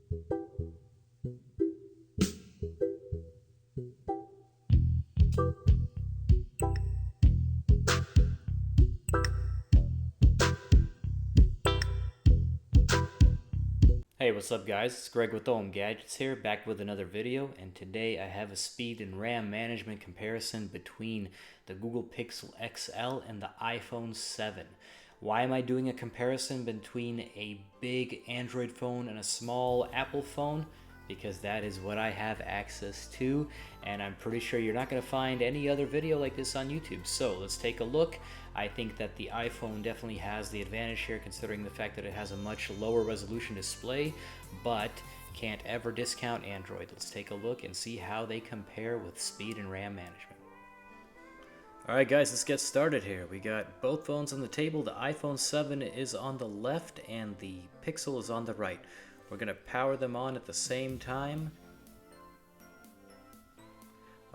Hey, what's up guys? It's Greg with Gadgets here, back with another video, and today I have a speed and RAM management comparison between the Google Pixel XL and the iPhone 7. Why am I doing a comparison between a big Android phone and a small Apple phone? Because that is what I have access to, and I'm pretty sure you're not going to find any other video like this on YouTube. So let's take a look. I think that the iPhone definitely has the advantage here, considering the fact that it has a much lower resolution display, but can't ever discount Android. Let's take a look and see how they compare with speed and RAM management. Alright guys, let's get started here. We got both phones on the table. The iPhone 7 is on the left and the Pixel is on the right. We're going to power them on at the same time.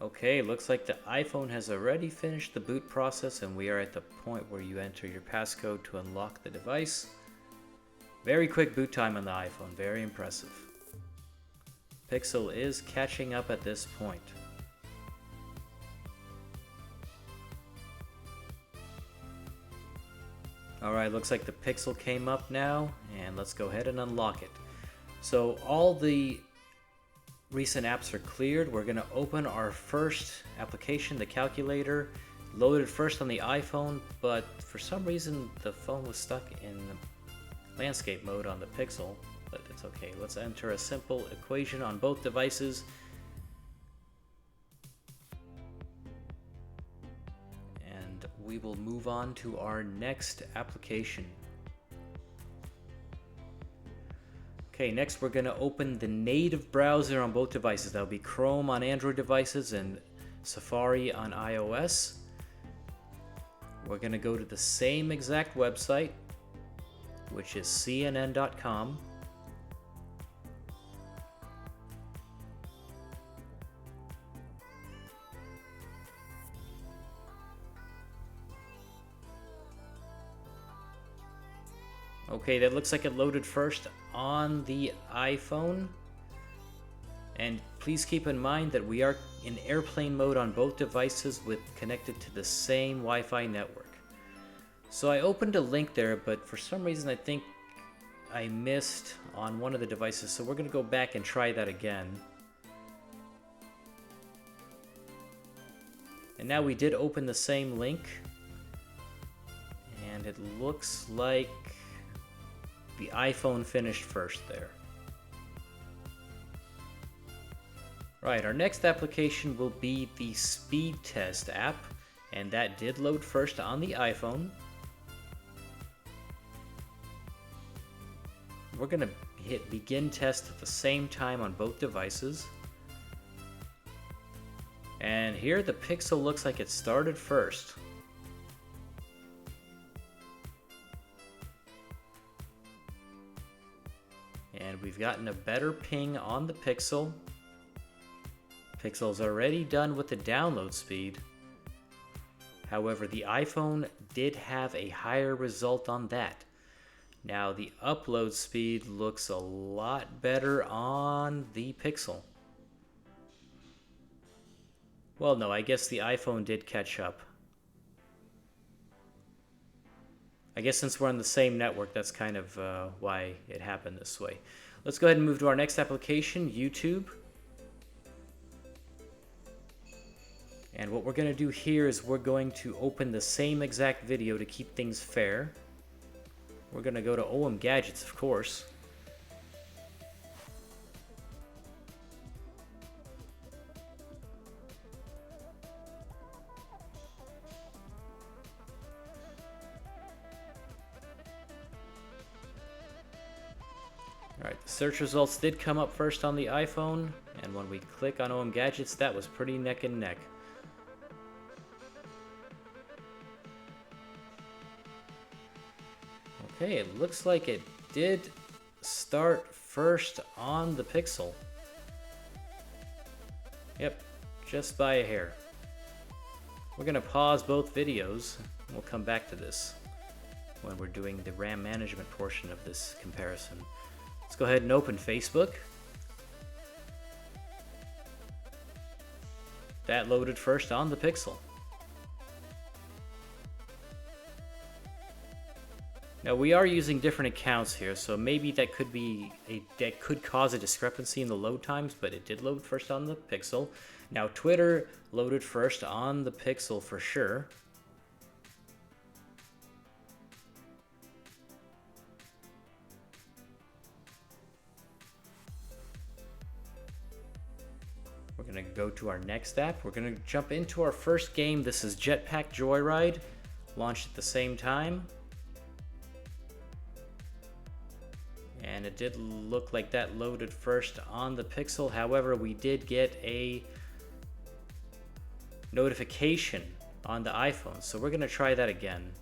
Okay, looks like the iPhone has already finished the boot process and we are at the point where you enter your passcode to unlock the device. Very quick boot time on the iPhone, very impressive. Pixel is catching up at this point. Alright, looks like the Pixel came up now, and let's go ahead and unlock it. So all the recent apps are cleared. We're going to open our first application, the calculator. Loaded first on the iPhone, but for some reason the phone was stuck in landscape mode on the Pixel, but it's okay. Let's enter a simple equation on both devices. And we will move on to our next application. Okay, next we're going to open the native browser on both devices. That'll be Chrome on Android devices and Safari on iOS. We're going to go to the same exact website, which is cnn.com. Okay, that looks like it loaded first on the iPhone. And please keep in mind that we are in airplane mode on both devices with connected to the same Wi-Fi network. So I opened a link there, but for some reason I think I missed on one of the devices. So we're going to go back and try that again. And now we did open the same link. And it looks like the iPhone finished first there. Right, our next application will be the speed test app, and that did load first on the iPhone. We're going to hit begin test at the same time on both devices. And here the Pixel looks like it started first. And we've gotten a better ping on the Pixel. Pixel's already done with the download speed. However, the iPhone did have a higher result on that. Now the upload speed looks a lot better on the Pixel. Well, no, I guess the iPhone did catch up. I guess since we're on the same network, that's kind of why it happened this way. Let's go ahead and move to our next application, YouTube. And what we're going to do here is we're going to open the same exact video to keep things fair. We're going to go to Gadgets, of course. Alright, the search results did come up first on the iPhone, and when we click on Gadgets, that was pretty neck and neck. Okay, it looks like it did start first on the Pixel. Yep, just by a hair. We're going to pause both videos, and we'll come back to this when we're doing the RAM management portion of this comparison. Let's go ahead and open Facebook. That loaded first on the Pixel. Now we are using different accounts here, so maybe that could cause a discrepancy in the load times, but it did load first on the Pixel. Now Twitter loaded first on the Pixel for sure. We're gonna go to our next app. We're gonna jump into our first game. This is Jetpack Joyride, launched at the same time. And it did look like that loaded first on the Pixel. However, we did get a notification on the iPhone. So we're going to try that again.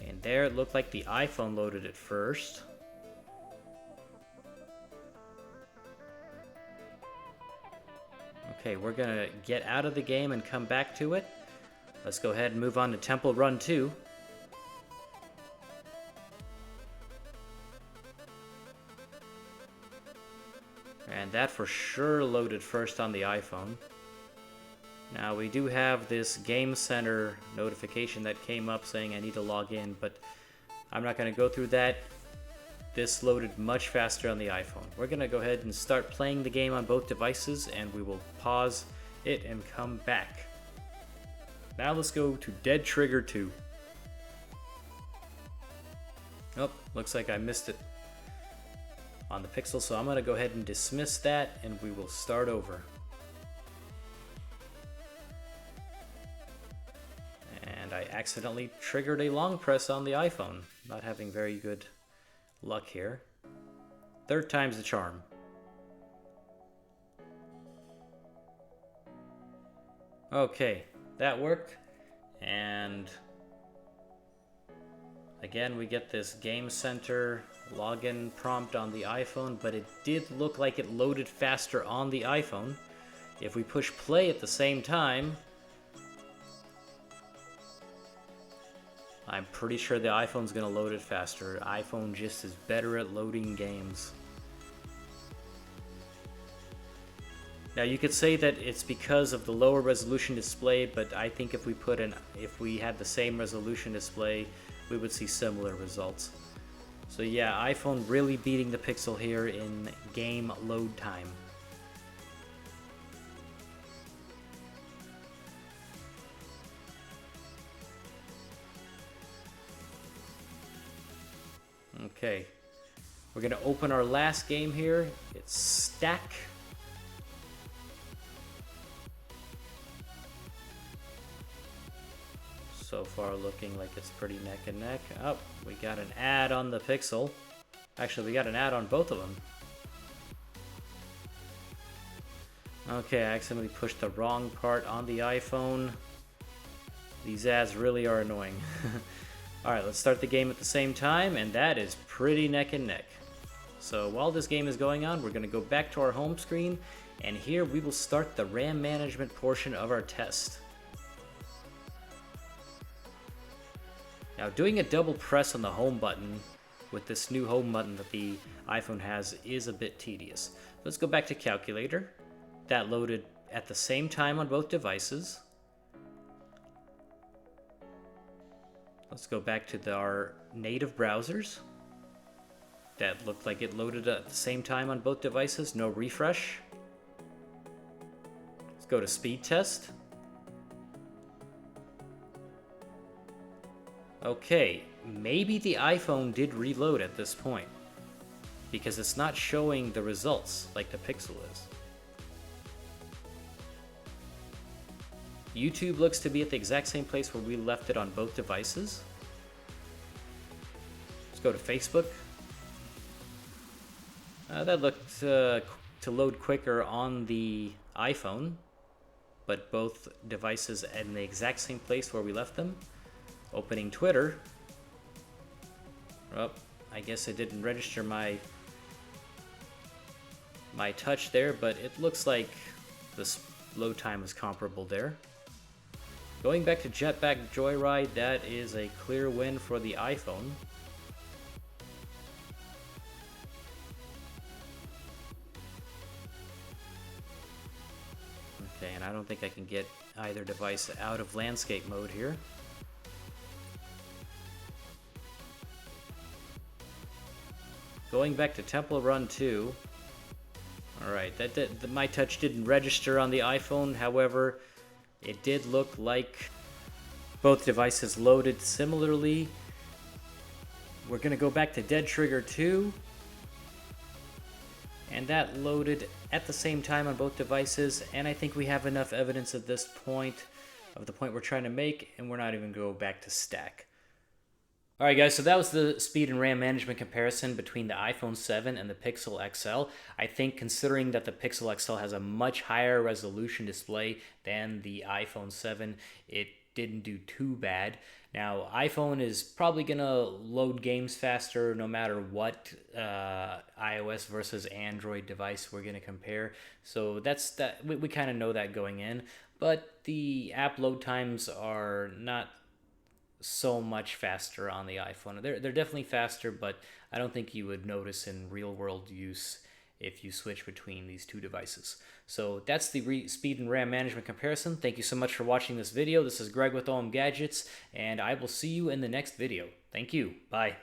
And there it looked like the iPhone loaded it first. Okay, we're going to get out of the game and come back to it. Let's go ahead and move on to Temple Run 2. And that for sure loaded first on the iPhone. Now we do have this Game Center notification that came up saying I need to log in, but I'm not going to go through that. This loaded much faster on the iPhone. We're going to go ahead and start playing the game on both devices, and we will pause it and come back. Now let's go to Dead Trigger 2. Oh, looks like I missed it on the Pixel, so I'm going to go ahead and dismiss that, and we will start over. And I accidentally triggered a long press on the iPhone. Not having very good luck here. Third time's the charm. Okay, that worked. And again, we get this Game Center login prompt on the iPhone, but it did look like it loaded faster on the iPhone. If we push play at the same time, I'm pretty sure the iPhone's gonna load it faster. iPhone just is better at loading games. Now you could say that it's because of the lower resolution display, but I think if we had the same resolution display, we would see similar results. So yeah, iPhone really beating the Pixel here in game load time. Okay, we're gonna open our last game here. It's Stack. So far looking like it's pretty neck and neck. Oh, we got an ad on the Pixel. Actually, we got an ad on both of them. Okay, I accidentally pushed the wrong part on the iPhone. These ads really are annoying. Alright, let's start the game at the same time, and that is pretty neck and neck. So while this game is going on, we're going to go back to our home screen, and here we will start the RAM management portion of our test. Now, doing a double press on the home button with this new home button that the iPhone has is a bit tedious. Let's go back to Calculator. That loaded at the same time on both devices. Let's go back to our native browsers. That looked like it loaded at the same time on both devices, no refresh. Let's go to speed test. Okay, maybe the iPhone did reload at this point, because it's not showing the results like the Pixel is. YouTube looks to be at the exact same place where we left it on both devices. Let's go to Facebook. That looked to load quicker on the iPhone, but both devices in the exact same place where we left them. Opening Twitter. Oh, I guess it didn't register my touch there, but it looks like this load time is comparable there. Going back to Jetpack Joyride, that is a clear win for the iPhone. Okay, and I don't think I can get either device out of landscape mode here. Going back to Temple Run 2. Alright, my touch didn't register on the iPhone, however, it did look like both devices loaded similarly. We're going to go back to Dead Trigger 2. And that loaded at the same time on both devices, and I think we have enough evidence at this point of the point we're trying to make, and we're not even going to go back to stack. Alright guys, so that was the speed and RAM management comparison between the iPhone 7 and the Pixel XL. I think considering that the Pixel XL has a much higher resolution display than the iPhone 7, it didn't do too bad. Now, iPhone is probably going to load games faster no matter what iOS versus Android device we're going to compare. So we kind of know that going in. But the app load times are not so much faster on the iPhone. They're definitely faster, but I don't think you would notice in real world use if you switch between these two devices. So that's the speed and RAM management comparison. Thank you so much for watching this video. This is Greg with OM Gadgets, and I will see you in the next video. Thank you. Bye.